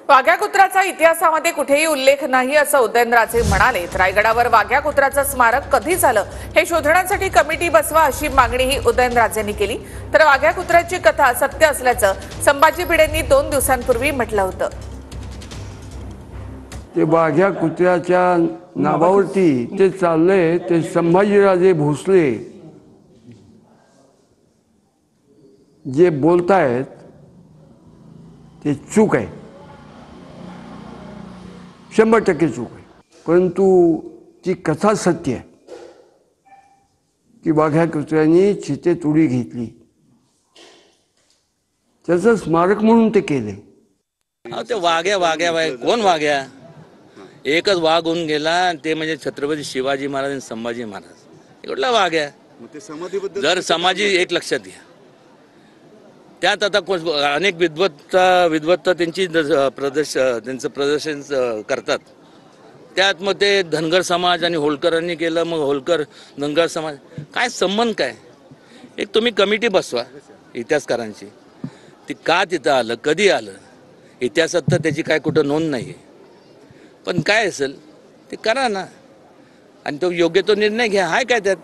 वाघ्या कुत्राचा इतिहासामध्ये कुठेही उल्लेख नाही असं उदयनराजे म्हणाले। रायगडावर वाघ्या कुत्राचं स्मारक कधी झालं हे शोधण्यासाठी कमिटी बसवा अशी मागणीही उदयनराजेंनी केली। तर वाघ्या कुत्राची कथा सत्य असल्याचं संभाजी भिडेंनी 2 दिवसांपूर्वी म्हटलं होतं। ते वाघ्या कुत्र्याच्या नावावरती ते चाललंय ते संभाजीराजे भोसले जे बोलतायत ते चूक आहे, 100% चूक आहे। परंतु ती कथा सत्य आहे की वाघ्या कुत्र्याने चितेत उडी घेतली, त्याचं स्मारक म्हणून ते केले। ते वाघ्या कोण वाघ्या? एकच वाघ होऊन गेला, ते म्हणजे छत्रपती शिवाजी महाराज आणि संभाजी महाराज। कुठला वाघ आहे? जर समाजी एक लक्षात घ्या, त्यात आता अनेक विद्वत्ता त्यांची त्यांचं प्रदर्शन करतात। त्यात मग ते धनगर समाज आणि होळकरांनी केलं, मग होळकर धनगर समाज काय संबंध काय? एक तुम्ही कमिटी बसवा इतिहासकारांची, ती का तिथं आलं, कधी आलं, इतिहासात तर त्याची काय कुठं नोंद नाही आहे। पण काय असेल ते करा ना, आणि तो योग्य तो निर्णय घ्या, हाय काय त्यात?